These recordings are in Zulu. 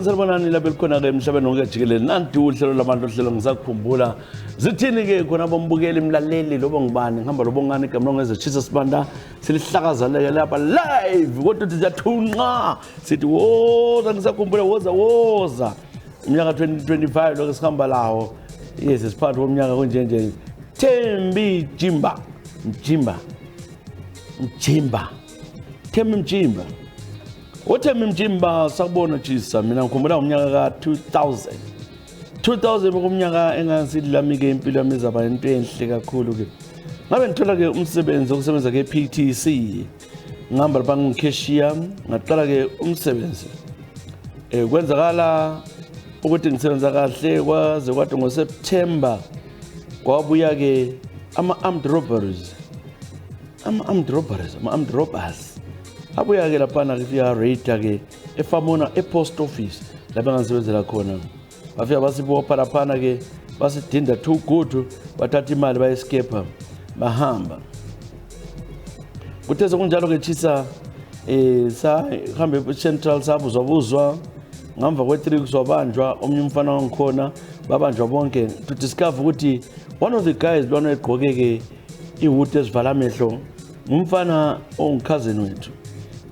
Salibonani lapha elikhona-ke emhlabeni wonke jikelele. Nanti uhlelo labantu ohlelo ngisakukhumbula. Zithini-ke khona bombukeli mlaleli lobo ngibani ngihamba lobo ngani igama longeze Tshisa Sibanda silihlakazaleke lapha live kodwa uthi siyathunqa sithi woza ngisakhumbula woza umnyaka 2025 lokho sihamba lawo. Yes, siphathi womnyaka kunjenje Thembi Mjimba Thembi Mjimba sakubona Tshisa. Mina ngikhumbula umnyaka ka 2000 kumnyaka engasidlamike impilo yami izaba into enhle kakhulu ke. Ngabe ngithola ke umsebenzi wokusebenza ke PTC. Ngihamba lapha ngicashier ngaqala ke umsebenzi. Kwenzakala ukuthi ngisebenza kahle kwaze kwathi ngoSeptember kwabuya ke ama-armed robbers abuya ke laphana kufika raida ke eFamona epost office lapha ngisebenzela khona. Bafika basibopha laphana ke basidinda too good bathatha imali bayescape bahamba. Kuthe sekunjalo ke Tshisa sahambe eCentral sabuzwa ngamva kwe3 weeks wabanjwa omnye umfana wangikhona babanjwa bonke to discover ukuthi one of the guys lona egqoke ke ihood ezivala amehlo umfana ongicousin wethu.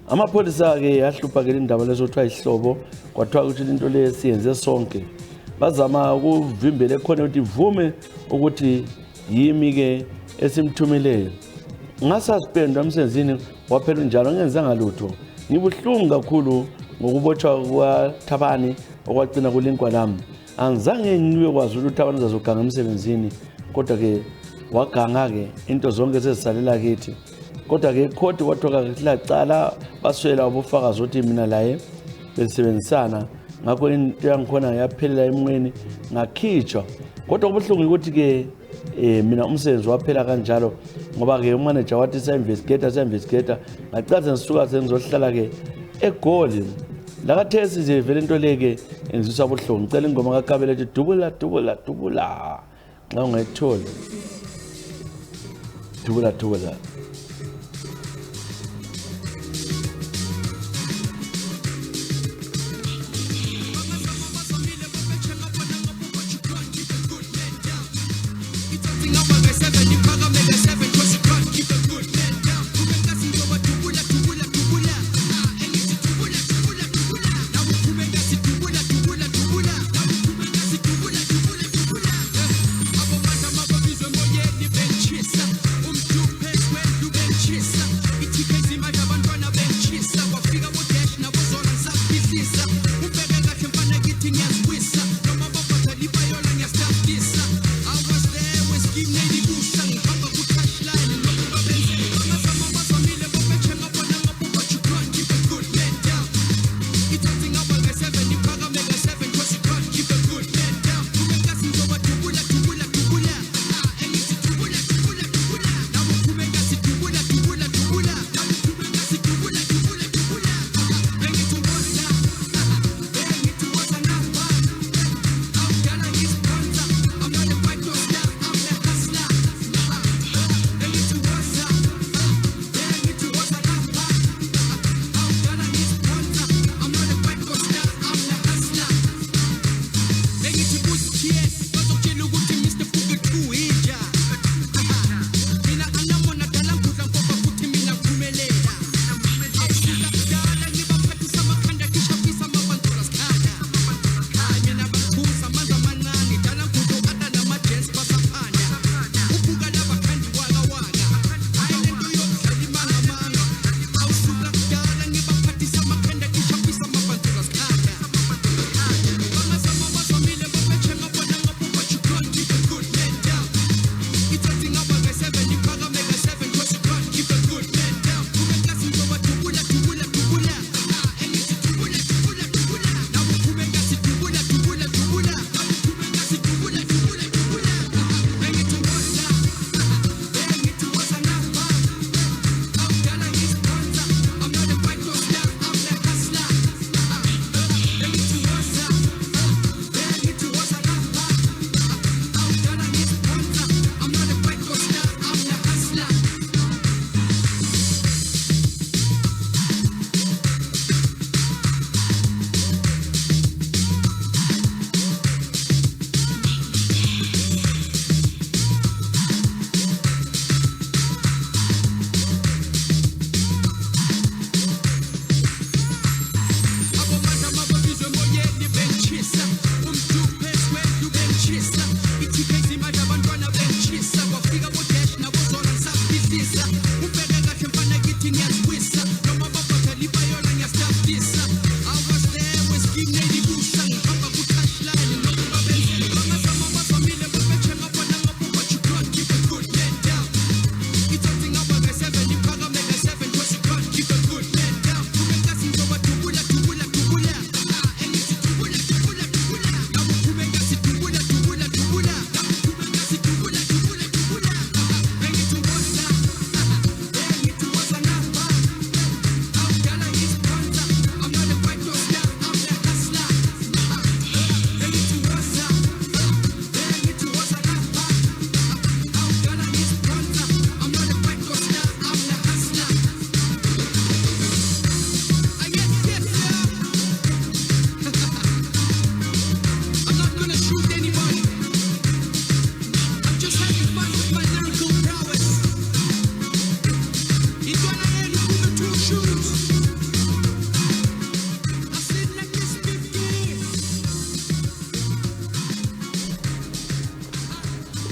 Amapholisa ke yahlupha ke indaba leso kuthiwa ihlobo kwathiwa ukuthi into le siyenze sonke. Bazama ukuvimbela khona ukuthi ivume ukuthi yimi ke esimthumileyo. Ngasuspendwa emsenzini waphela njalo ngenzanga lutho. Ngibuhlungu kakhulu ngokubotshwa kwaThabani okwagcina kulinkwa lami. Angizange ngiwe kwazi ukuthi uThabani uzazoganga emsebenzini kodwa ke waganga ke into zonke sezisalela kithi. Kodwa ke ikhoti kwathoka kulacala baswela ubufakazi ukuthi mina laye besebenzisana ngakho into yangikhona yaphelela emnqeni ngakhitshwa. Kodwa kubuhlungu ukuthi ke mina umsebenzi waphela kanjalo ngoba ke umanager wathi sa-investigator ngacaza ngisuka sengizohlala ke eGoli lakathesi nje vele into leke engizisa ubuhlungu. Ngicela ingoma kaKabela ethi dubula nxa ungayitholi dubula.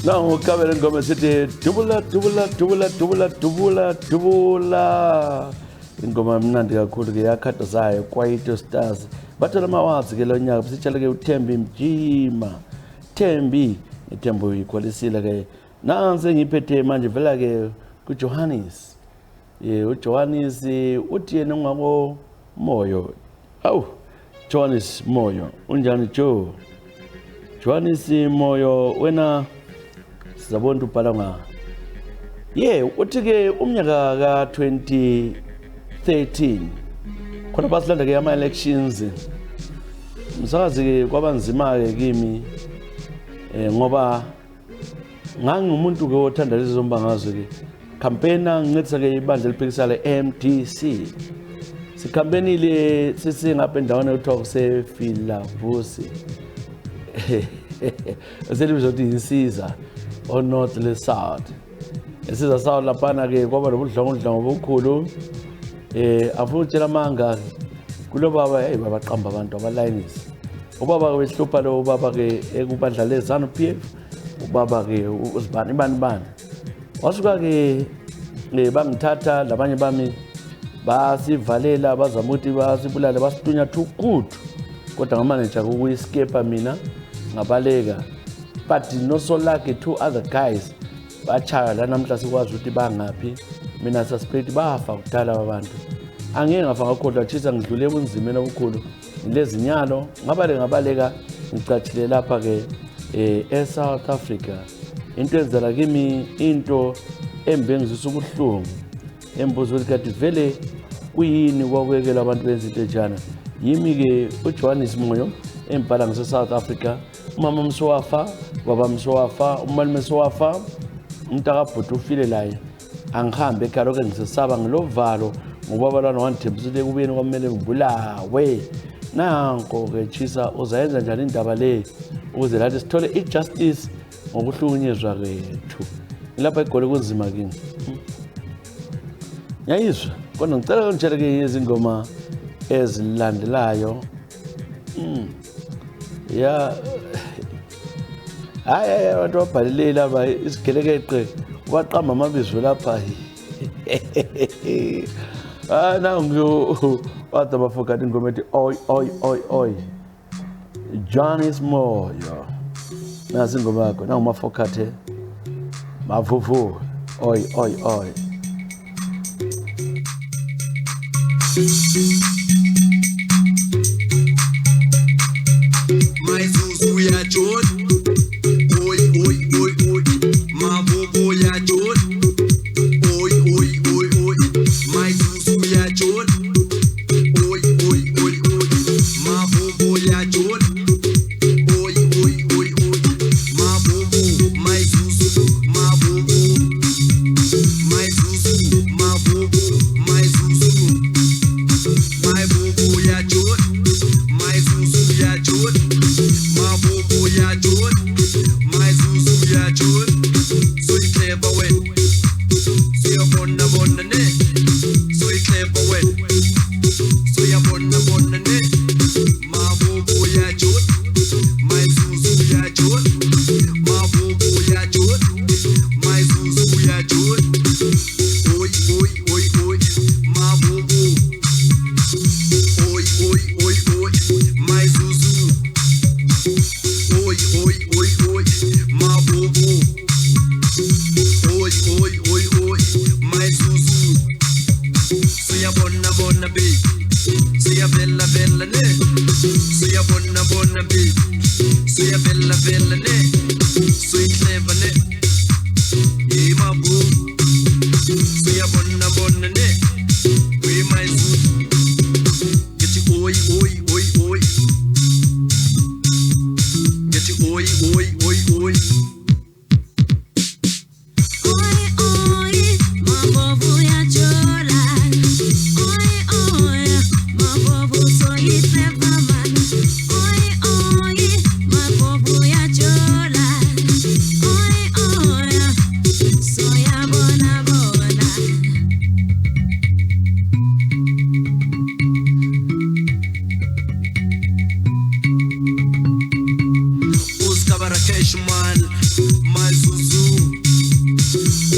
Now ukabele ngoma sithi dubula dubula dubula dubula dubula dubula. Ingoma emnandi kakhulu ke yakhadazayo Kwaito Stars. Bathola amawazi ke lo nyaka sitshala ke uThembi Mjima. Thembi iThembi uyikhwalisile ke. Nansi ngiphethe manje vela ke kuJohannes. uJohannes uthi yena ngako Moyo. Awu Johannes Moyo. Unjani Joe? Johannes Moyo wena zabona ubhala nga uthi ke umnyaka ka 2013 khona basilanda ke ama elections msakazi ke kwabanzima ke kimi ngoba ngangumuntu ke othanda lezi zombangazwe ke campaigna ngincedisa ke ibandla liphikisana MDC sikhampenile sisingapha endaweni ekuthiwa kuseFilavusi selibizoti insiza or north le south esiza south lapana ke kwaba nobudlongondlongo obukhulu afuna utshela manga kulo baba baba qamba abantu abalayinisi ubaba wehlupha lo baba ke ekubandla lezanu PF ubaba ke usibani bani wasuka ke bangithatha labanye bami basivalela bazama ukuthi basibulale basitunya thukudu kodwa ngamanager ukuyescape mina ngabaleka. But no so lucky two other guys bachaya la namhla sikwazi ukuthi bangaphi mina suspect bafa kudala abantu angeke ngafa ngakho chisa ngidlule ebunzimeni obukhulu lezinyalo ngabaleka ngicatshile lapha ke eSouth Africa into enzela kimi into embengizisa ubuhlungu embuzo ukuthi vele kuyini kwakwekela abantu benzinto ejana yimi ke uJohannes Moyo embhala ngise South Africa umama mswafa baba mswafa umali mswafa umntaka bhuti ufile laye angihambe ekhalo ke ngisesaba ngilovalo ngoba balwana wanthembisile kubeni kwamele ngibulawe nanko ke chisa uzayenza njani indaba le ukuze lathi sithole ijustice ngokuhlukunyezwa kwethu lapha egole kunzima kini yayizwa kodwa ngicela ngitshele ke izingoma ezilandelayo hayi abantu babhalile laba isigelekeqe waqamba amabizo lapha nangu wathi bafokati ingoma ethi oy Johannes Moyo nasi ingoma yakho nangumafokathe mavuvu oy My Zuzu ya John, oi, Mabobo ya John, oi, my Zuzu ya John, oi, Mabobo ya John, oi, Mabobo, my Zuzu, Mabobo, my Zuzu, Mabobo, my Zuzu, my Bobo ya John, my Zuzu ya John. siyabona bona ne we maZulu ngithi oy oy oy oy ngithi oy oy oy oy man, my Zuzu.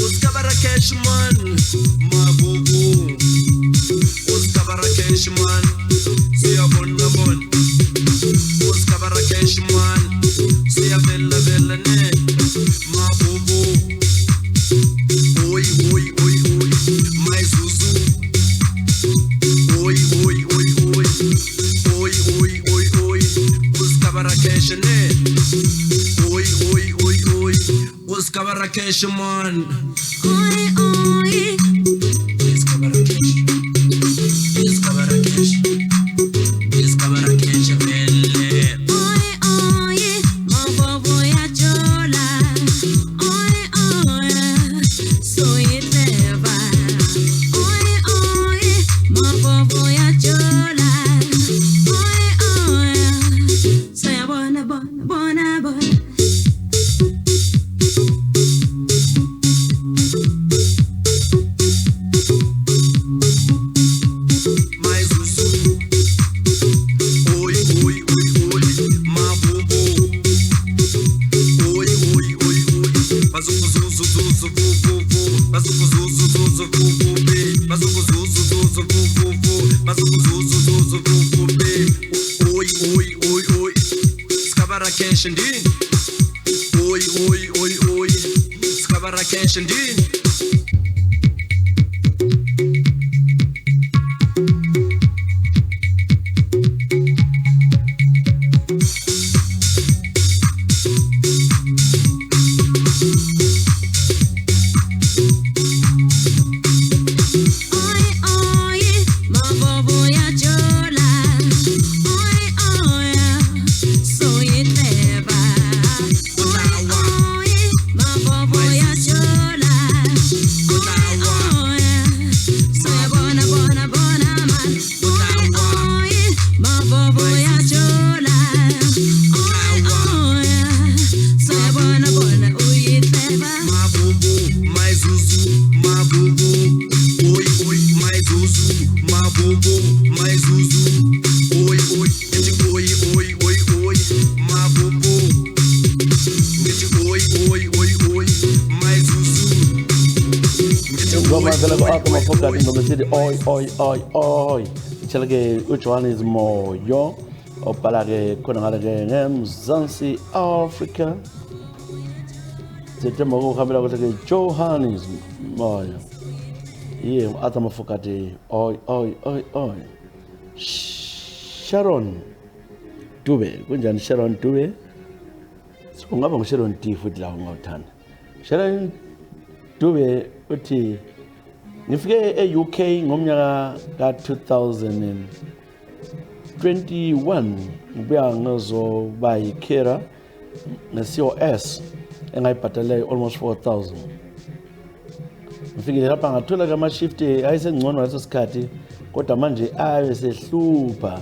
Uskabara cash man, my boo. Uskabara cash man, see a bon la bon. Uskabara cash man, see a bella bella ne, my boo. Oi, oi, oi, oi, my Zuzu. Oi, oi, oi, oi, oi, oi, oi, oi. Uskabara cash ne. Oi, oi, oi, oi, Uskabara cash man. Oi, oi, Uskabara cash. Uskabara cash. Uskabara cash belle. oi, oi, mambo voy a chola. Oi, oi, soy treva. Oi, oi, mambo voy a chola. Oi, oi, soy a bona, bona, bona, bona. My Zuzu. Oi, oi, oi, oi, my bobo. Oi, oi, oi, oi. Bazuko zuzu zuzu vu vu vu. Bazuko zuzu zuzu vu vu be. Bazuko zuzu zuzu vu vu vu. Bazuko zuzu zuzu vu vu be. Oi, oi, oi, oi. Skabara cash and din. Oi, oi, oi, oi. Skabara cash and din. Oi, oi, mambo voy a chola. Oi, oi, soy treva. Oi, oi, mambo voy a chola. Oi, oi, soy bona, bona, bona man. Oi, oi, mambo voy a chola. Oi, oi, soy bona, bona, uy treva. My bobo, my Zuzu, my bobo. Oi, oi, my Zuzu, my bobo, my Zuzu. Oi, oi, oi, oi, oi, oi, my bobo. Oi, oi, oi, oi, my Zuzu. Ngoma vele ku-aka mafokati ingoma esithi oi oi oi oi itshela-ke uJohannes Moyo obhala-ke khona ngale-ke ngeMzansi Africa sithemba ukuhambela kuhle-ke Johannes Moyo iye u-aka mafokati oi oi oi oi Sharon Dube kunjani Sharon Dube kungaba ngu-Sharon D futhi lawo ngawuthanda Sharon Dube uthi ngifike e-UK ngomnyaka ka-2021 ngibuya ngizoba yi-carer nge-COS engayibhadaleyo almost 4,000 ngifikile lapha ngathola-ke ama-shift ayesengcono ngaleso sikhathi kodwa manje ayesehlupha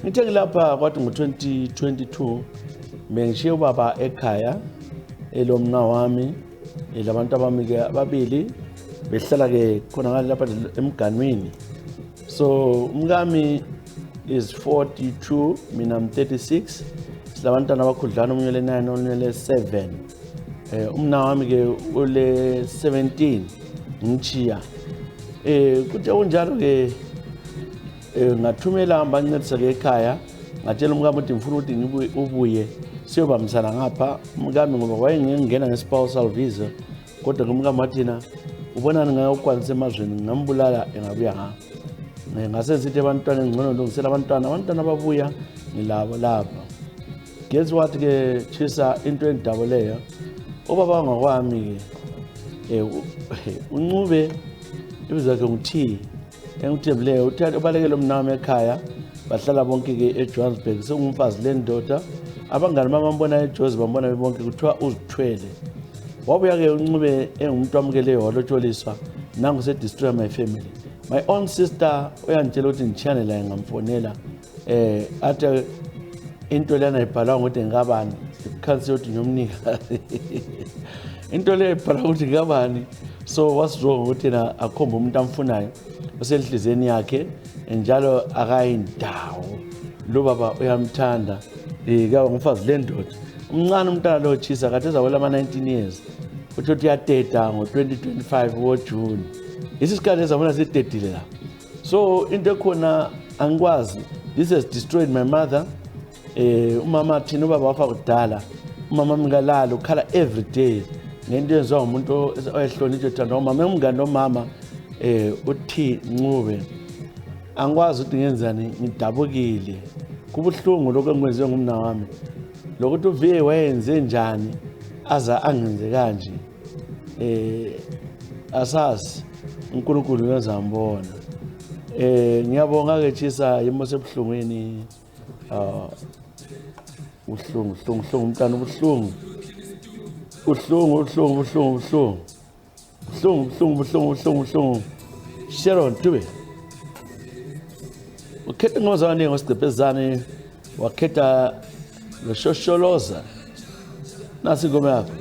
ngithe ngilapha kwathi ngo-2022 bengishiye ubaba ekhaya elomna wami labantu abami-ke ababili behlala-ke khona ngale lapha emganwini so umkami is 42 mina I'm 36 silabantwana abakhudlana omunye le-9 omunye le-7 umna wami-ke ule-17 ngitshiya kuthi kunjalo-ke ngathumela bangincedisa-ke ekhaya ngatshela umkami ukuthi ngifuna ukuthi ubuye siyobambisana ngapha umkami ngoba wayengingena nge-spousal visa kodwa umkami wathina ubonani ngayo ukwanisa emazweni ngambulala engabuya ngapha ngase ngithi abantwana ngcono ndongisela abantwana ababuya ngilabo lapha guess what-ke Chisa into endabuleyo ubaba wangakwami-ke uncube ibizo yakhe nguT engithembileyo uthatha ubalekele umnami ekhaya bahlala bonke-ke eJohannesburg sengumfazi le ndoda abangani bambona eJozi bambona bonke kuthiwa uzithwele wabuya-ke uNcube engumuntu wamukeleyo walotsholiswa nangusedestroy my family my own sister uyangitshela ukuthi ngitshiyane laye ngamfonela athi into lena ibhalwa ngokuthi ngikabani ikhansi yokuthi ngiyomnikazi into le ibhalwa ukuthi ngikabani so what's wrong ukuthi yena akhombe umuntu amfunayo osenhliziyweni yakhe njalo akayindawo lo baba uyamthanda kaba ngumfazi le ndoda umncane umntana lo Chisa kade ezawela ama-19 years uthi uyateta ngo-2025 woJune isikhathi ezabona sidedile la so into ekhona angikwazi this has destroyed my mother umama thina ubaba wafa kudala umama mngalala ukhala every day ngento yenziwa ngumuntu oyehlonitshwa ethanda umama engumngane nomama uthi Ncube angikwazi ukuthi ngenzani ngidabukile kubuhlungu lokho engikwenziwe ngumna wami lokuthi uVie wayenze njani aza angenze kanje asazi uNkulunkulu uyazambona ngiyabonga ke Chisa yimo sebuhlungweni uhlungu umntana ubuhlungu Sharon Dube ukhetha ngozane ngosidephezane wakhetha loShosholoza nasi ngoma yakho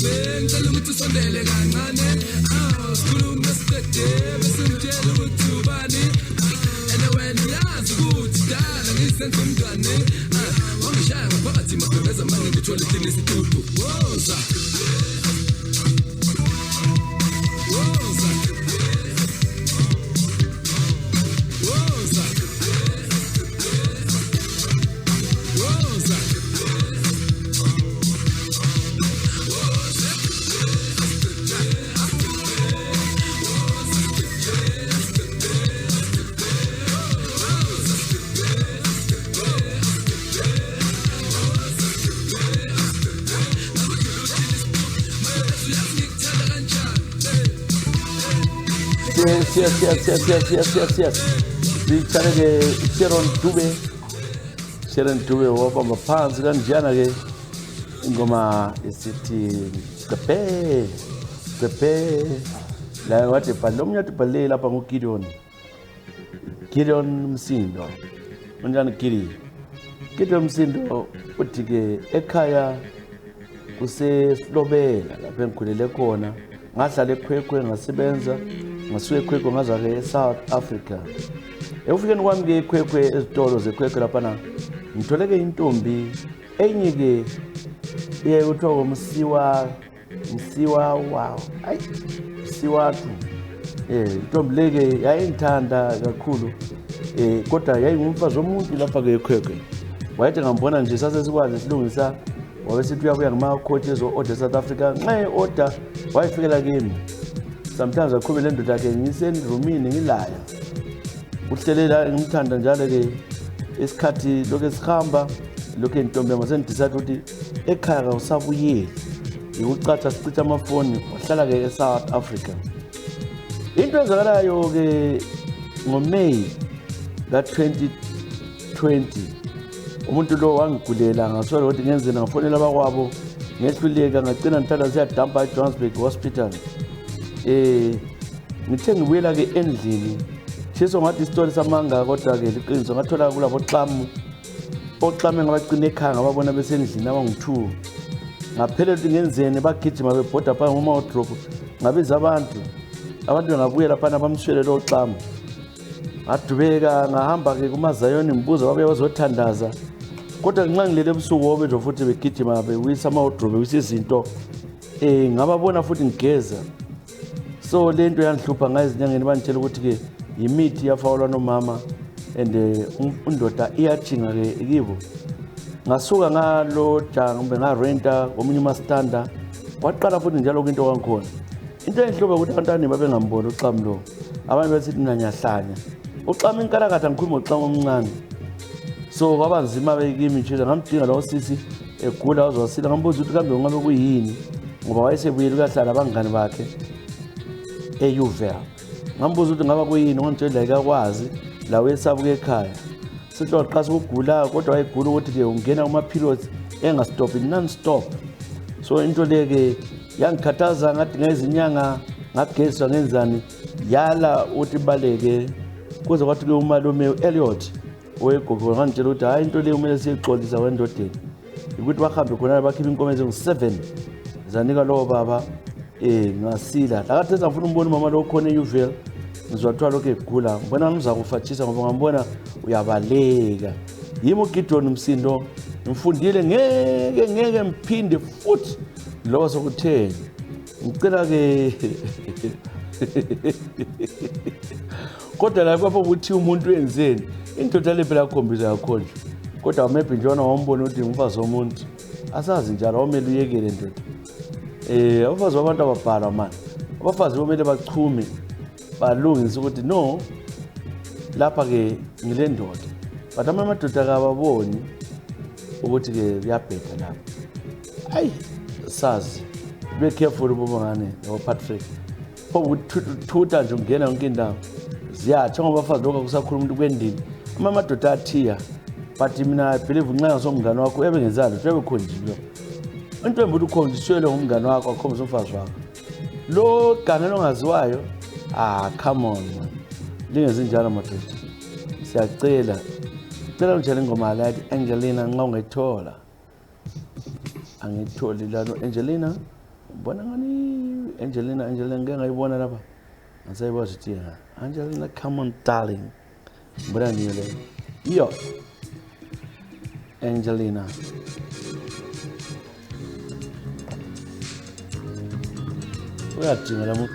ngicela ukuthi usondele kancane sikhulume siqede bese ngitshela ukuthi ubani and wena uyazi ukuthi dala ngisenze umngane wangishaya ngaphakathi mabhebeza manje ngithole thini isitudu woza Yes. Sicane-ke Sharon Dube wabamba phansi kanjana-ke ingoma esithi Gqebhe la wade bhalile omunye wade bhalile lapha nguGideon Msindo unjani Gideon Msindo uthi-ke ekhaya kuseSlobela lapho engikhulele khona ngahlala eKwekwe ngasebenza ngasuka eKwekwe ngaza-ke eSouth Africa ekufikeni kwami-ke eKwekwe ezitolo zeKwekwe laphana ngithole-ke intombi enye-ke kuthiwa Msiwathu intombi le-ke yayingithanda kakhulu kodwa yayingumfazi womuntu lapha-ke eKwekwe wayethi ngambona nje sasesikwazi silungisa wabesithi uyabuya ngama-coach ezo-order South Africa nxa e-order wayefikela kimi sometimes aqhube le ndoda yakhe ngisendrumini ngilaya uhlelela ngimthanda njalo-ke isikhathi lokhu esihamba lokhu intombi yami sendidesayithi ukuthi ekhaya kawusabuyeli yikucatsha sichitha amafoni wahlala-ke eSouth Africa. Into enzakalayo-ke ngoMeyi ka-2020 umuntu lo wangigulela ngasola ukuthi ngenzeni ngafonela abakwabo ngehluleka ngagcina ngithatha siyadampa eJohannesburg Hospital. Ngithe ngibuyela-ke endlini shiso ngathi isitori samanga kodwa-ke liqiniso ngathola kulabo oxamu engabagcina ekhaya ngababona besendlini abangu-2 ngaphelele ukuthi ngenzeni bagijima bebhoda phana ngoma-wardrobe ngabiza abantu bengabuye laphana bamshwele lo xamu ngadubeka ngahamba-ke kumaZayoni ngibuza babuye bazothandaza kodwa nxa ngilele ebusuku obenzo futhi begijima bewisa ama-wardrobe bewisa izinto ngababona futhi ngigeza so le nto yangihlupha ngayizinyangeni bangitshela ukuthi-ke yimithi yafawulwa nomama and undoda iyajinga-ke kibo ngasuka ngaloja kumbe ngarenta komunye umastanda waqala futhi njalo kwinto kwangikhona into engihlupha ukuthi abantwana babengamboni uxamu lo abanye besithi mina ngiyahlanya uxamu inkalakatha ngikhuluma ngoxamu omncane so kwabanzima-ke kimi nje ngamdinga lawo sisi egula wazwasila ngambuza ukuthi kambe kungabe kuyini ngoba wayesebuyile uyahlala abangani bakhe eUVL ngambuza ukuthi ngaba kuyini ngangitshela akakwazi la wesabuka ekhaya sithi waqasa ukugula kodwa wayegula ukuthi-ke ungena kuma-periods engastop non-stop so into le-ke yangikhathaza ngadinga izinyanga ngageziswa ngenzani yala ukuthi baleke kuze kwathi-ke umalume u-Elliot owegogo ngangitshela ukuthi hhayi into le kumele siyexolisa wendodeni ukuthi bahambe khonala bakhiphe inkomo ezingu-7 zanika lowo baba ngasila lakathi ngifuna umbona umama lo khona eUVL ngizwathiwa lokhu egula ngibona ngizakufatshisa ngoba ngambona uyabaleka yimi uGideon Msindo ngifundile ngeke mphinde futhi lo sokutheni ngicela-ke kodwa la kwapho ukuthi umuntu wenzeni indoda le phela akhombisa yakhona kodwa maybe njona wambona ukuthi ngumfazi womuntu asazi njalo awumele uyekele ndoda abafazi babantu ababhala mani abafazi bomele bachume balungise ukuthi no lapha-ke ngile ndoda but amadoda kababoni ukuthi-ke kuyabheda lapha hayi sazi be careful bomangane noPatrick thutha nje ungena yonke indawo ziyatsho ngoba abafazi lokho akusakhuluma umuntu kwendini amadoda athiya but mina I believe nxa ngasomngane wakho ebengenzalo uyabekhonjile into embuthi ukhonjiswele ngumngane wakho akhombisa umfazi wakho lo ganelo ongaziwayo come on man lingenzi njalo madoda siyacela cela njalo ingoma la Angelina nxa ungayithola angitholi lalo Angelina bona ngani Angelina ngeke ngayibona lapha ngisayibona sithi Angelina, come on darling, mbona niyo le yo Angelina uyadinga la muntu.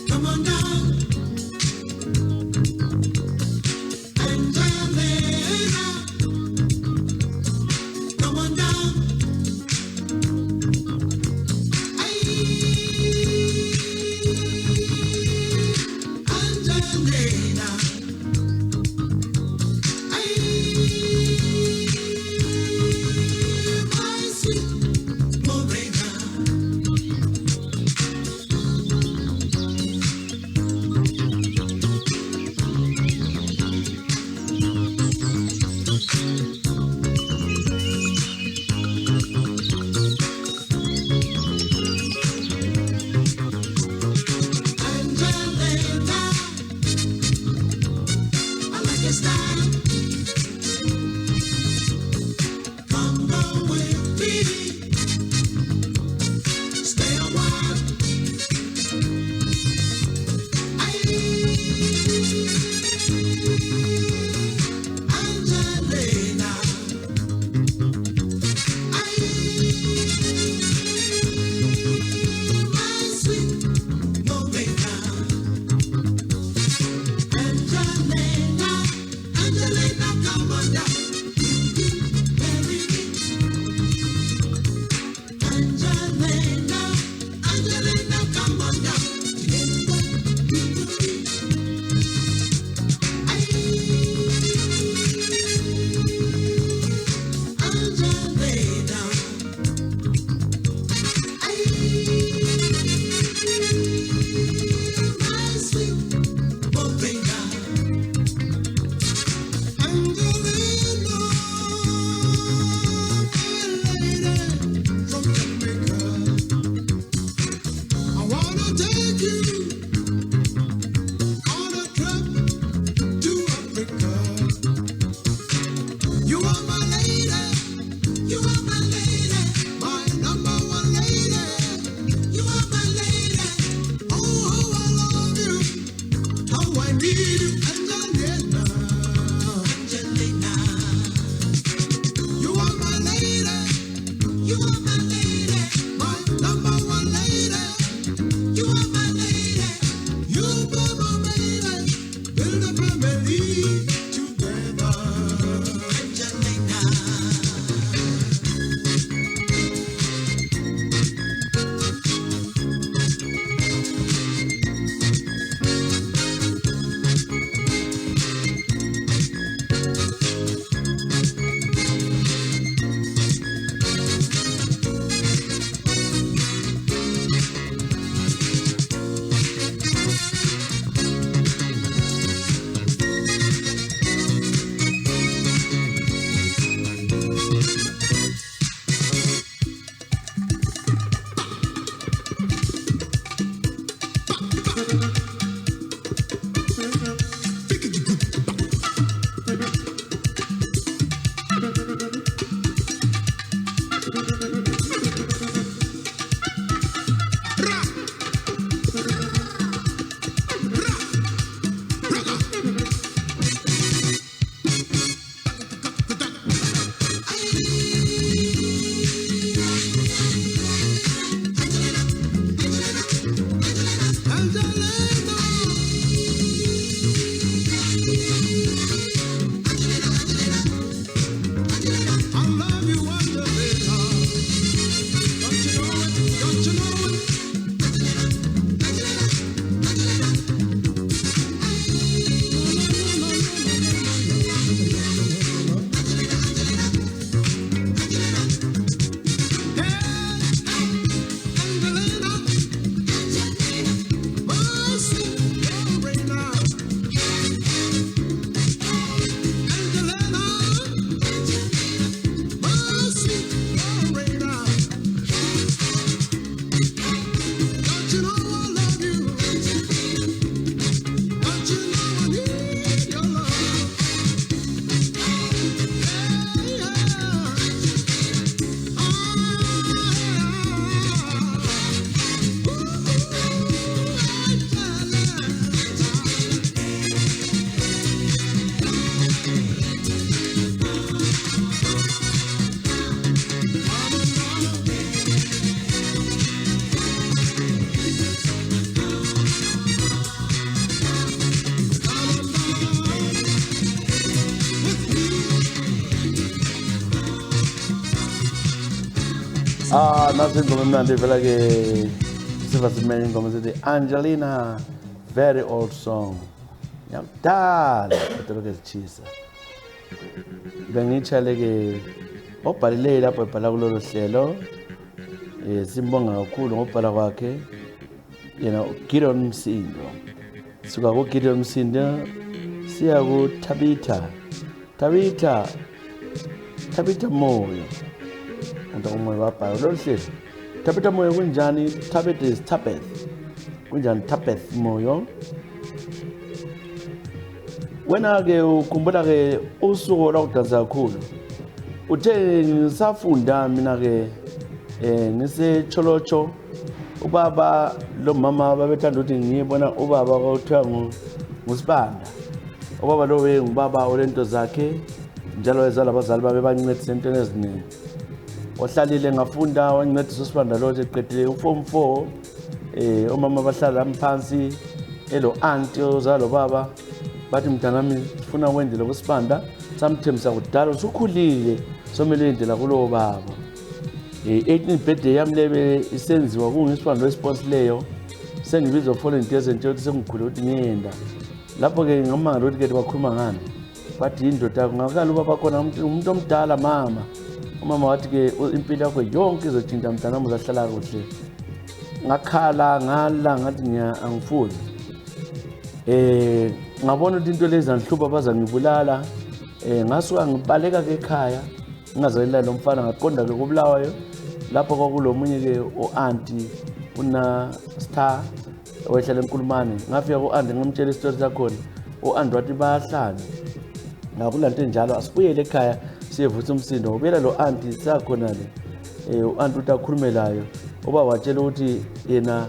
Come on down, Angelina. Come on down. Angelina. My sweet Morena. Angelina, I like your style. Come go with me. Stay a while. Angelina, my sweet Morena. Angelina, Angelina, come on down. Marry me. Angelina, Angelina, come on down. Angelina, my sweet Morena. Angelina, my lady from Jamaica. I wanna take you on a trip to Africa. You are my lady, you are my lady, my number one lady. You are my lady. Oh, how I love you, how I need you, Angelina. Angelina, you are my lady, you are my lady, my number one lady. You are my lady, you be my baby, build a family together. Angelina. Nasi ingoma emnandi vela ke siva simele ingoma sithi Angelina, very old song. Yakudala kodwa ke zichisa. Bengitshale ke obhalile lapho ebhala kulolu hlelo. Simbonga kakhulu ngobhala kwakhe. Yena Gideon Msindo. Suka ku Gideon Msindo siya ku Tabitha Moyo. Umoya wabhala lolu hlelo. Tabitha Moyo kunjani? Tabitha is Tapeth. Kunjani Tapeth Moyo? Wena ke ukhumbula ke usuku lokudansa kakhulu. Uthe ngisafunda mina ke ngise Cholocho ubaba lo mama babethanda ukuthi ngiyibona ubaba kwakuthiwa ngusibanda. Ubaba lo ngubaba olento zakhe njalo ezala abazali babe bancedisa entweni eziningi. Ohlalile ngafunda wancedisa usibanda lo eqedile uform 4 omama bahlala phansi elo auntie ozalo baba bathi mntanami sifuna wendele kusibanda samthemisa kudala usukhulile somele indlela kulo baba 18th birthday yami lebe isenziwa kungisibanda wesponsileyo sengibizwa volunteers nje sengikhule ukuthi ngiyenda lapho ke ngamanga ukuthi ke bakhuluma ngani bathi indoda ngakala ubaba khona umuntu omdala mama umama wathi ke impilo yakho yonke izothinta mntanami uzahlala kuhle ngakhala ngala ngathi angifuni ngabona ukuthi into lezi anhlupha bazangibulala ngasuka ngibaleka ke ekhaya ngingazalela lo mfana ngaqonda ke kubulawayo lapho kwakulomunye ke uauntie una star owehlala eNkulumane ngafika kuauntie ngimtshela isitori sakhona uauntie wathi bayahlala ngakulanto enjalo asibuyele ekhaya siyevutha umsindo ubela lo auntie sakhona le uauntie utakhulumelayo oba watshela ukuthi yena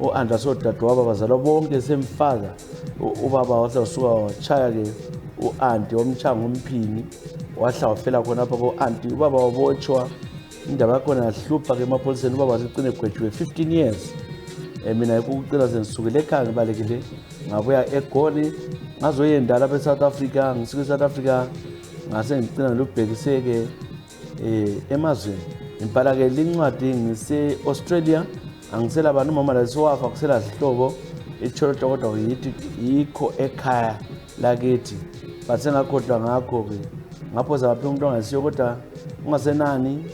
uauntie asodade waba bazalwa bonke semfaza ubaba wasasuka wachaya ke uauntie wamchaya ngomphini wahla wafela khona lapha kuauntie ubaba wabotshwa indaba yakhona yahlupha ke emapholiseni ubaba wasegcina egwetshiwe 15 years mina ukucela sengisukile ekhaya ngibalekile ngabuya eGoli ngazoyenda lapha eSouth Africa ngisuka eSouth Africa ngase ngicina lokubhekiseke emazweni impala ke lincwadi ngise Australia angisela abantu mama la siwafa kusela sihlobo eCholocho kodwa yithi yikho ekhaya lakithi base ngakhodwa ngakho ke ngapho zaphi umuntu ongasiyo kodwa ungasenani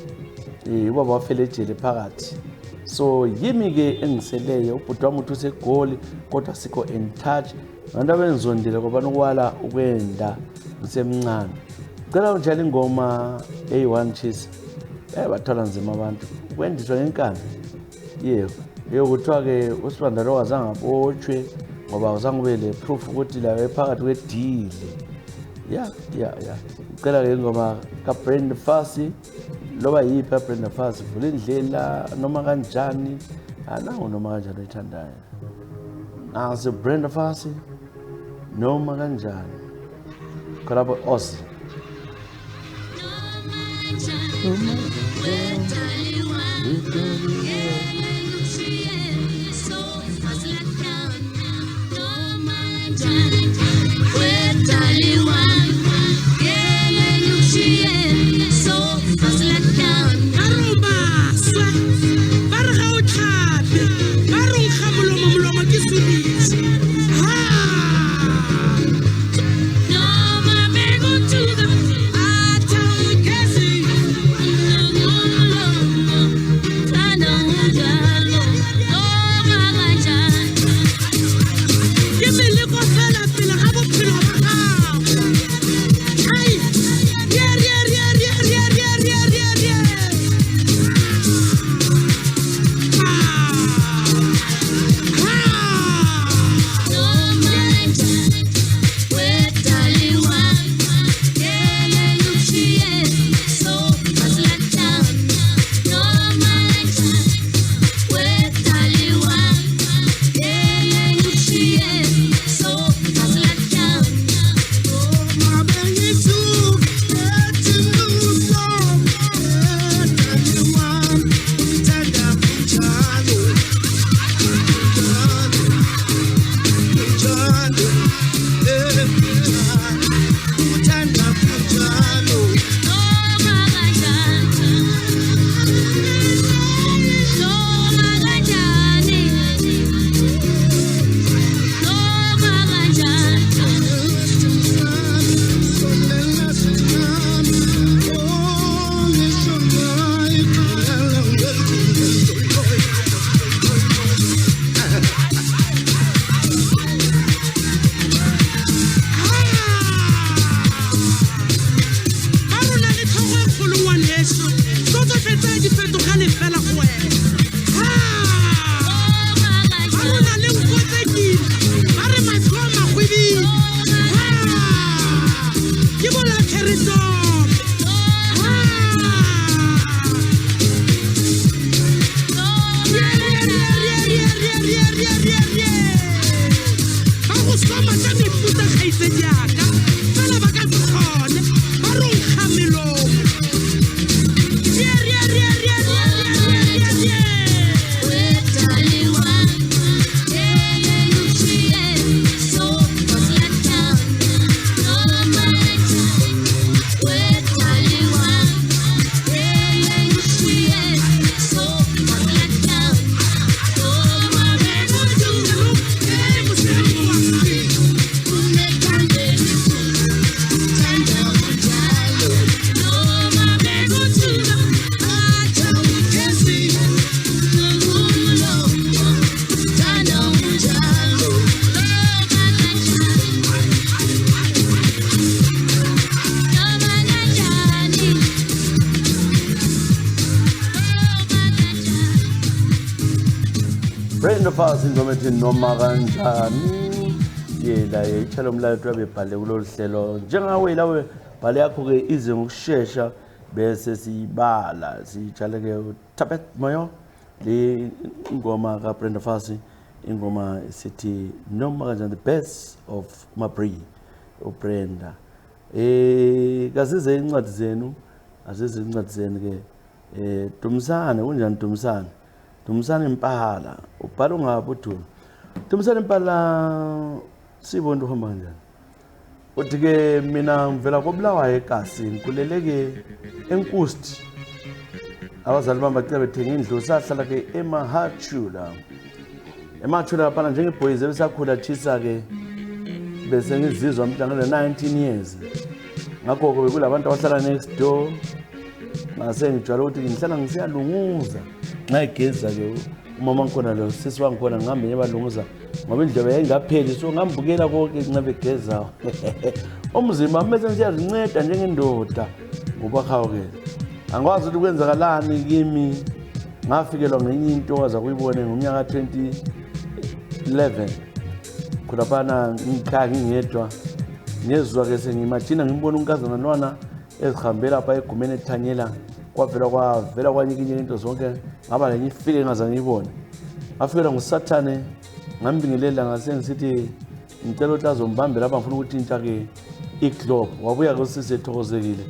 ubaba wafela ejele phakathi so yimi ke engiseleyo ubhuti wami uthi useGoli kodwa sikho in touch abantu abenzondile ngoba nokwala ukwenda ngisemncane cela unjalo ingoma A1 Cheese bathola nzima abantu kwendiswa ngenkani kuthiwa ke usibanda lo wazange abotshwe ngoba uzange ube le proof ukuthi la ephakathi kwedili ngicela ke ingoma kaBrenda Fassie loba yiphi kaBrenda Fassie vula indlela noma kanjani nangu noma kanjani oyithandayo nasi Brenda Fassie noma kanjani khona Osi Give me a little sediaka fela ba ka se kgone ba re nkga melomo Brenda Fassie ingoma ethi noma kanjani yela ithela umlayeto wabebhale kulolu hlelo njengawe lawe bhale yakho ke ize ngokusheshsha bese siyibala sijale ke Tapet Moyo le ingoma ka Brenda Fassie ingoma sithi noma kanjani the best of Mabri uBrenda kazize incwadi zenu azize incwadi zenu ke Dumsane kunjani Dumsane Dumsane Mpala ubhala ungabe uDuma Dumsane Mpala sibona uhamba kanjani uthi ke mina ngivela koBulawayo eGasi ngikuleleke eNkusti abazali bami bacela bethenga indlu sahlala ke eMahachula phana njengeboys ebisakhula chisa ke bese ngizizwa mhlangana 19 years ngakho ke kulabantu abahlala next door ngase ngijwayele ukuthi ngihlala ngisiyalunguza ngayigeza ke umama ngikhona lo sisi wangikhona ngihambe ngibalunguza ngoba indlebe yayingapheli so ngambukela konke ncabe geza umzimba mase ngiyazinceda njengendoda ngoba khawo ke angikwazi ukuthi kwenzakalani kimi ngafikelwa ngenye into waza kuyibone ngomnyaka 2011 khulaphana ngikhaya ngingedwa ngezwe ke sengimagcina ngimbona unkazana nwana ezihambela lapha egumeni ethanyela kwavela kwanyikinye into zonke ngaba lenye ifile ngaza ngiyibone afikela ngusathane ngambingelela ngase ngisithi ngicela ukuthi azombambe lapha ngifuna ukuthi intsha ke iglobe wabuya ke sisi ethokozile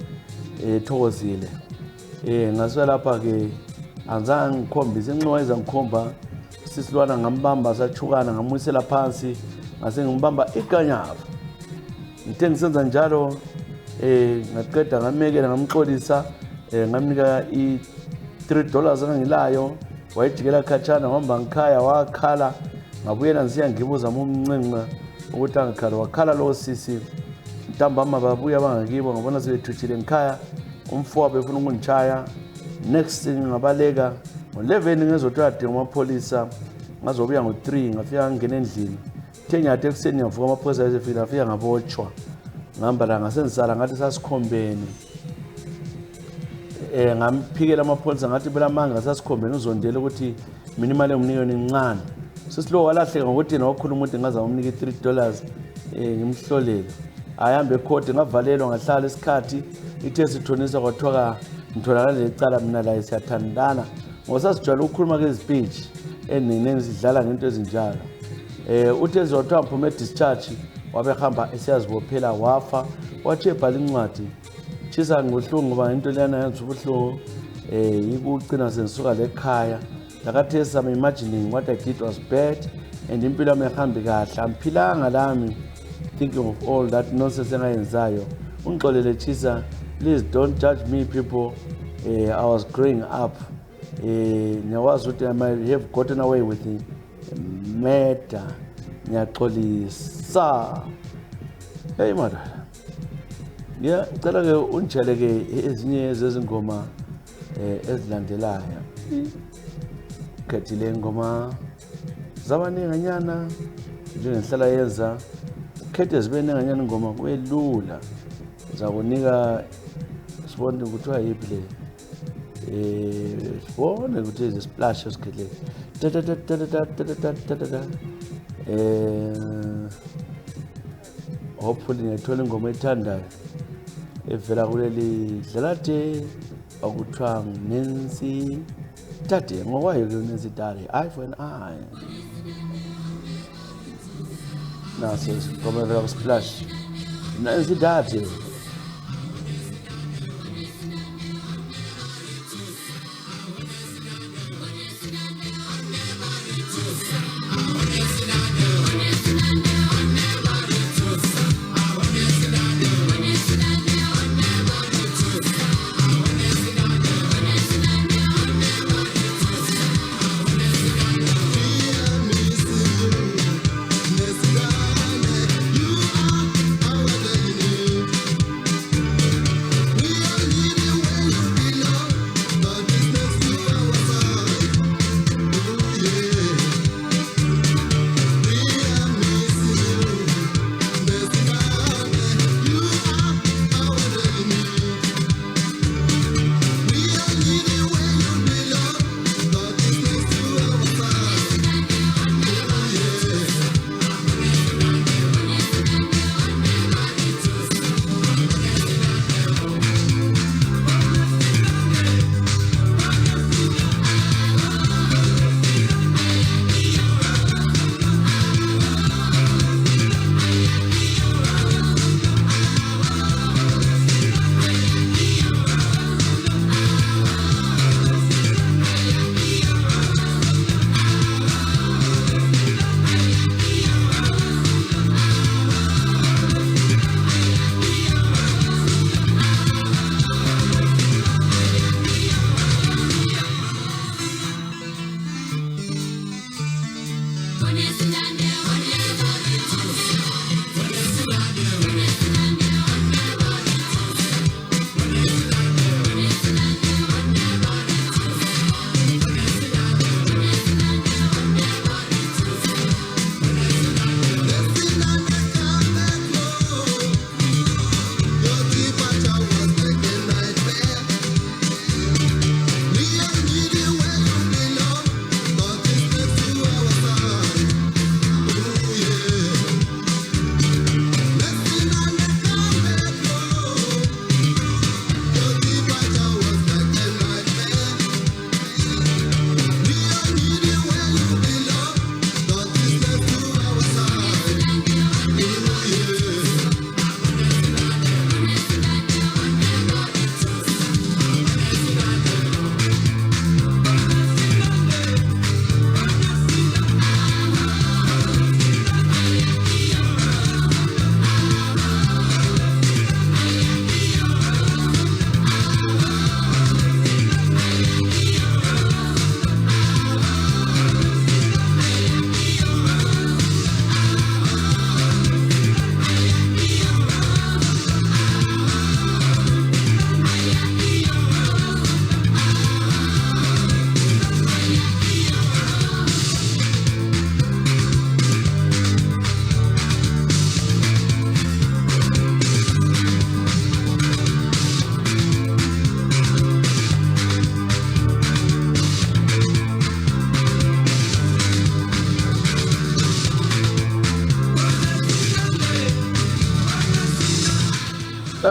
ngaswe lapha ke anzange ngikhombise enqoyeza ngikhomba sisilwana ngambamba sathukana ngamuyisela phansi ngase ngimbamba ikanyava ngithe ngisenza njalo ngaqeda ngamekela ngamxolisa ngamnika $3 angilayo wayijikela khatshana ngihamba ngikhaya wakhala ngabuyela ngisiya ngibuza umncenqa ukuthi angikhala wakhala lo sisi ntambama babuya bangakibo ngabona sebethuthile ngikhaya umfowabo efuna ukungitshaya next thing ngabaleka ngo11 ngezothathe ngamapolisa ngazobuya ngo3 ngafika ngene endlini thenyathe ekuseni ngavuka amaphoyisa ayefika afika ngabotshwa ngihamba la ngasensala ngathi sasikhombeni ngamphikela amaphoyisa ngathi phela manga sasikhombeni uzondela ukuthi mina imali engimnikeni incane sisilo walahleka ngokuthi yena wakhuluma ukuthi ngaza ngomnika $3 ngimhlolele ahambe ecourt ngavalelwa ngahlala isikhathi ithe sithonisa kwathiwa ngitholakala lecala mina la siyathandana ngosasijwayele ukukhuluma ke speech enene sidlala ngento ezinjalo uthe ezothiwa mphume discharge wabehamba esiyazibophela wafa wathi ebhala incwadi chisa ngohlungu ngoba into lena yenza ubuhlungu ikucina senisuka lekhaya lakathi sami imagining what I did was bad and impilo yami ihambe kahle amphilanga lami thinking of all that nonsense engayenzayo ungixolele chisa please don't judge me people I was growing up ngiyawazi ukuthi I might have gotten away with it murder ngiyaxolisa hey madala ngicela ke unjele ke ezinye zezingoma ezilandelayo khethile ingoma zabaninganyana njengenhlala yenza khethe zibeninganyana ingoma kwelula zakunika sibone ukuthi ayiphi le sibone ukuthi is splash osikhethe hopefully ngithola ingoma ethandayo evela kuleli dlalade akuthiwa Nancy Tade ngokwayo ke Nancy Tade eye for an eye naso sigomela ku-splash nansidade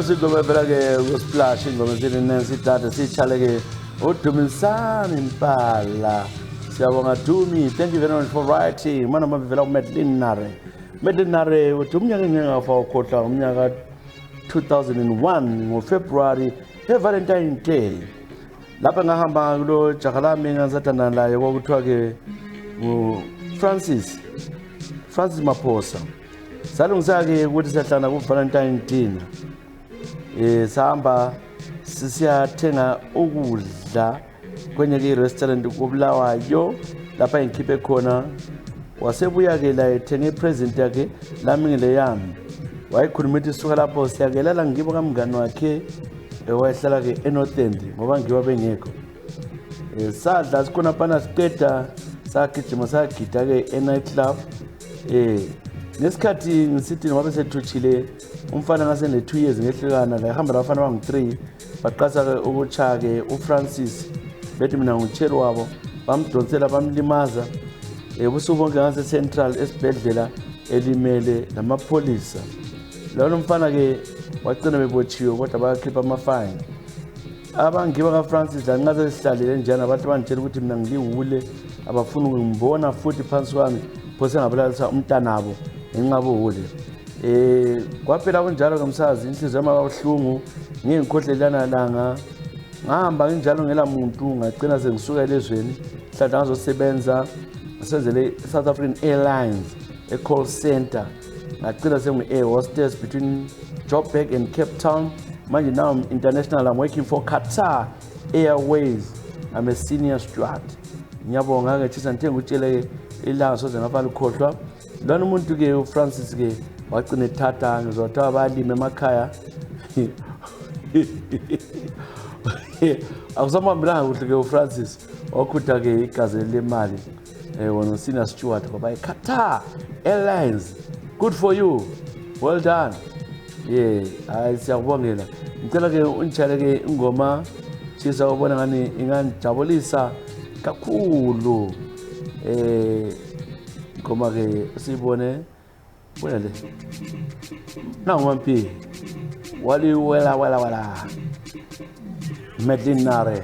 Sigoma vela-ke ku-splash ingoma zini nensidade siyitshale-ke uDumisani Mpala. Siyabonga Dumi, thank you very much for writing. Mana mavela uMadeline Nare. Madeline Nare uthi umnyaka engafa ukhohla umnyaka 2001 ngoFebruary eValentine Day. Lapha ngahamba kulo jaha lami engisathanda laye kwakuthiwa-ke Francis Maphosa. Salungisa-ke ukuthi siyahlangana kuValentine dinner. Sahamba sisiyathenga ukudla kwenye restaurant kuBulawayo lapha engikhiphe khona. Wasebuya-ke la ethenge ipresent yakhe lami ngile yami. Wayikhuluma ukuthi sisuka lapho siyakelela ngibo kamngani wakhe wayehlala-ke eNorth End ngoba ngiwa bengekho. Sadla sikhona phana siqeda sagijima sagida-ke e-night club. Ngesikhathi ngisithi ngoba sethuthile umfana ngase ne2 years ngehlekana la ehamba labafana bangu3 baqasa ukucha-ke uFrancis bethi mina ngutshelo wabo bamdonsela bamlimaza ubusuku bonke ngase Central esibhedlela elimele namapholisa. Lo mfana-ke wagcina bebotshiwe kodwa bakhipha amafine. Abangiba kaFrancis la ngaze sihlalile njani abantu bantshela ukuthi mina ngiliwule abafuna ukungibona futhi phansi kwami phose ngabalalisa umntanabo enqabule. Kwaphela kunjalo kamsazi inhliziyo yami kabuhlungu ngengikhohlelana langa. Ngahamba nginjalo ngela muntu ngagcina sengisuka elezweni mhla ngazosebenza ngisenzele South African Airlines call center. Ngagcina sengu-air hostess between Joburg and Cape Town. Manje now I'm international. I'm working for Qatar Airways. I'm a senior steward. Ngiyabonga ke thisa ngithe ngutshele ilanga soze ngafala ukhohlwa. Lona umuntu ke uFrancis ke wagcina ethatha ngizothiwa abalimi emakhaya. Akusamambelanga kuhle ke uFrancis wakhutha ke igazi lemali wona senior steward ngoba Qatar Airlines. Good for you. Well done. Yeah, siyakubongela. Ngicela ke unitshele ke ingoma sisa ubona ngani ingajabulisa kakhulu. Ngoma ke sibone bona le. Nangwampi. Wali wala. Medinare.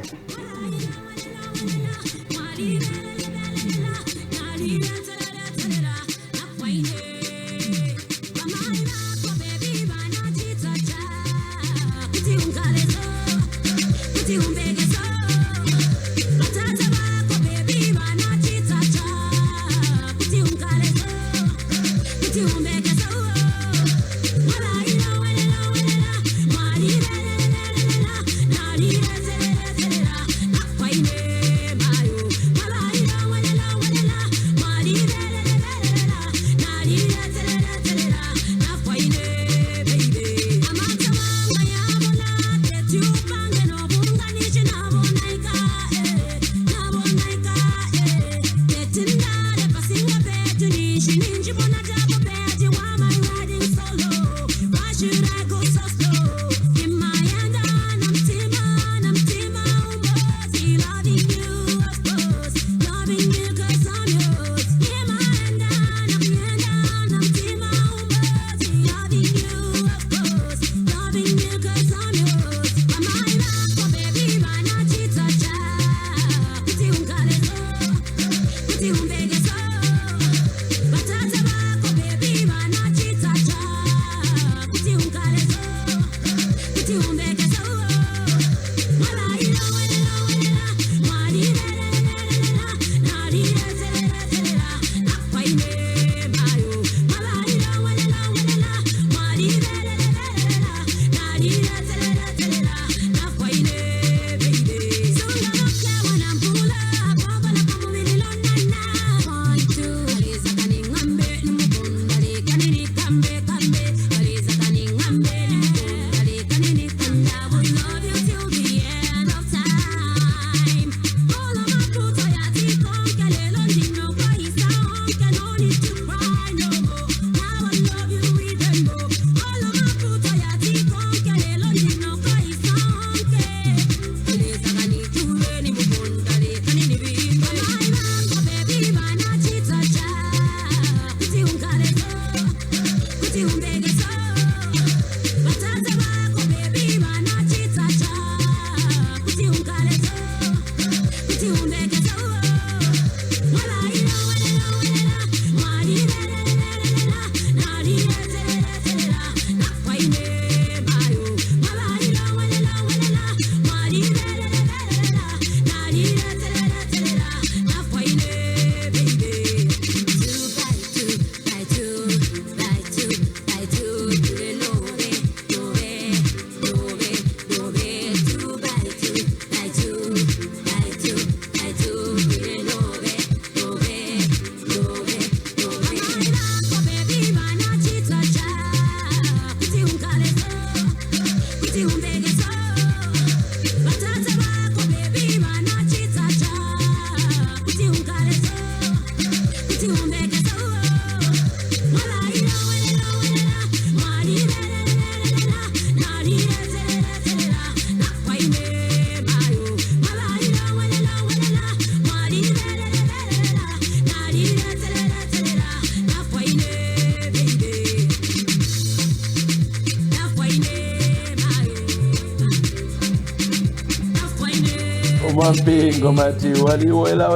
Mampingo mati wali wela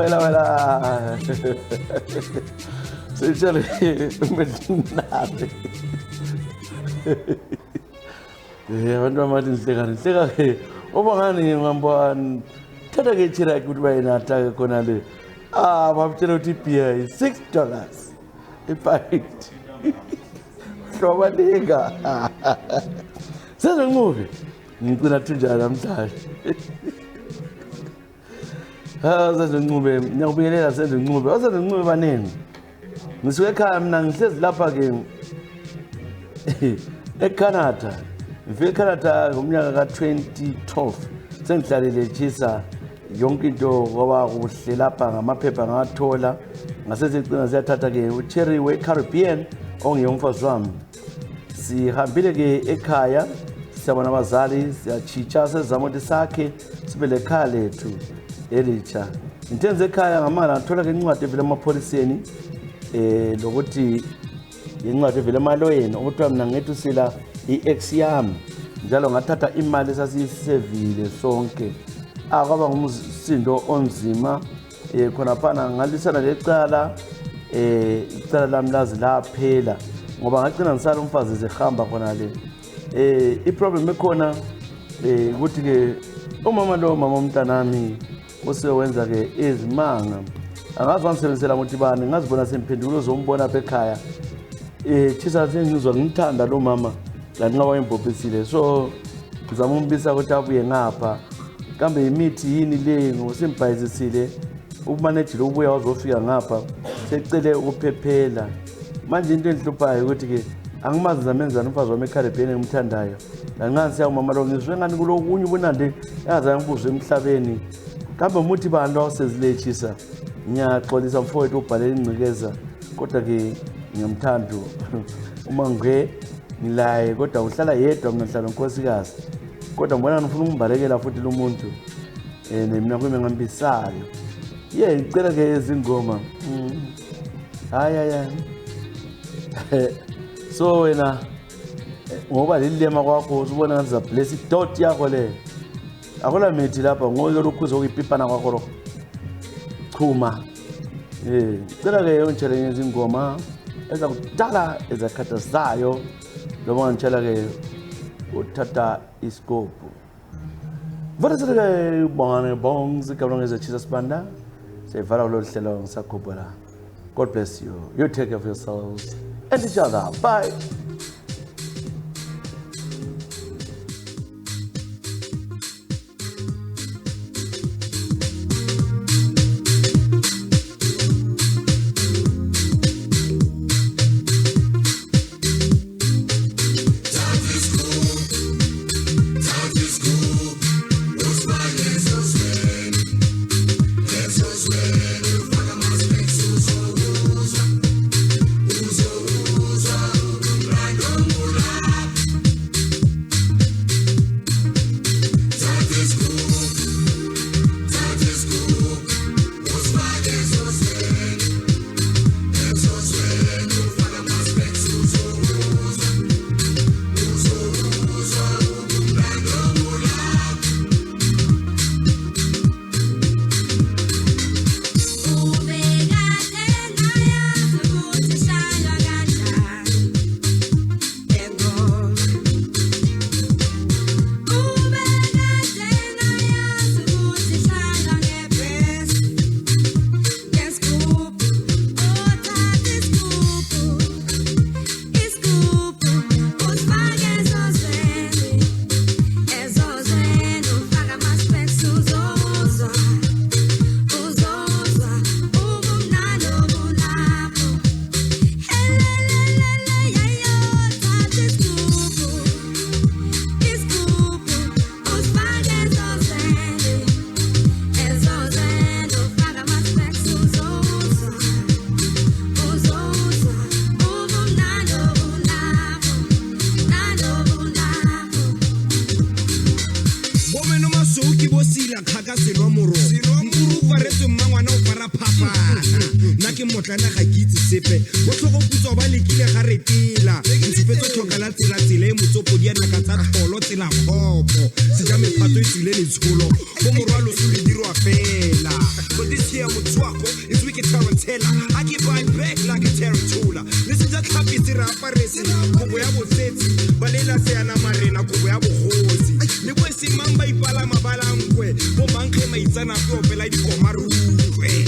especially uMedinari. Abantu amathi nihleka ke uma ngani ngambani thatha ke chira ukuthi bayinatha khona le babutshela ukuthi beer is $6 ipint hloba linga sengincube ngicina thunjana namhlanje sengincube ngiyakubingelela sengincube baningi ngisuke ekhaya mina ngihlezi lapha ke eCanada ngifike eCanada ngomnyaka ka2012 sengihlalile chisa yonke into ngoba kuhle lapha ngamaphepha ngathola ngasezigcina siyathatha ke uCherry weCaribbean ongiyomfazi wami sihambile ke ekhaya siyabona abazali siyachicha sezama ukuthi sakhe sibe lekhaya lethu elitsha intenze ekhaya ngamala ngathola ke incwadi evela emapholiseni lokuthi incwadi evela emaloyeni ukuthi mina ngethu sila i-ex yami njalo ngathatha imali esasiyisevile sonke kwaba ngumsindo onzima khona phana ngalisana lecala icala lami lazi laphela ngoba ngagcina ngisala umfazi zehamba khona le iproblem ekhona ukuthi ke umama umntanami usewenza ke izimanga angazi wamsebenzela ukuthi bani ngazibona semphendulo zombona apha ekhaya chisa sengizwa ngimthanda lo mama la nqawa imbobhisile so ngizama umbisa ukuthi abuye ngapha kambe imithi yini le ngosimbhayizisile ukumanage lokubuya wazofika ngapha secele ukuphephela manje into enhluphayo ukuthi ke angimazi zamenzana umfazi wami eCaribbean engimthandayo la nqansi ya umama lo ngizwe ngani kulokunye ubunandi yaza ngibuzwe emhlabeni kambe umuthi bani wasezilechisa ngiyaxolisa mfowethu ubhalela ingcikeza kodwa ke ngiyamthanda uma ngilaye kodwa uhlala yedwa mina ngihlala nkosikazi kodwa ngibona ngifuna ukumbalekela futhi lo muntu mina kuyimi ngambisayo ngicela ke izingoma hayi so wena ngoba lilema kwakho usubona ngathi za bless dot yakho le akola mithi lapha ngoyo lokhuza ukupipana kwakho lo chuma ngicela ke yontshelenge izingoma ezakudala ezakhathazayo noma ngitshela ke uthatha iskopu Variseke bone bongs kabla ngeze Jesus banda sevala ulohlelo ngisakhopela. God bless you. You take care of yourselves and each other. Bye. Motlana ga kitse sepe go tlhogo putso ba lekile ga retela ntshepetso tlhokala tsela tsela e motsopo di ana ka tsa tholo tsela khopo se ja mephato e tsile le tsholo go morwalo se le dirwa fela but this here motswako is wicked tarantella I keep right back like a terror rapa resi kobo ya bofetsi ba lela seana marena kobo ya bogosi le bo simang ba ipala mabalankwe bo mankge maitsana ke opela dikomarukwe.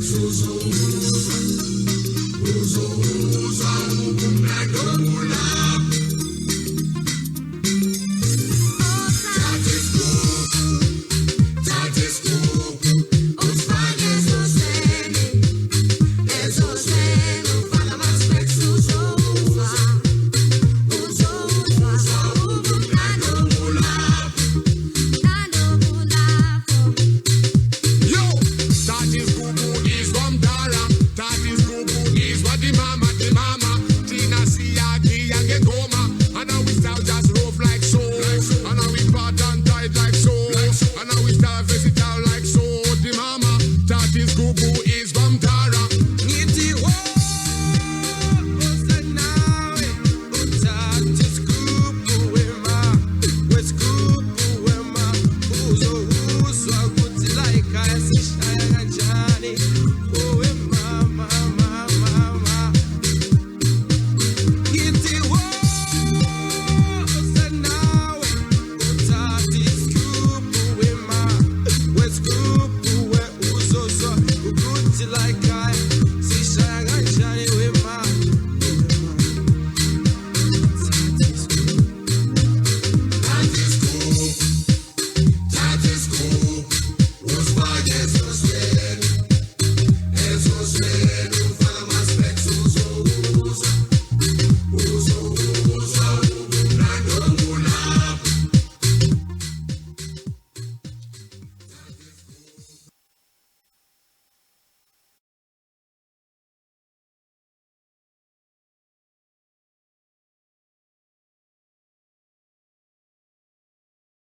Uzo, uzo, uzo,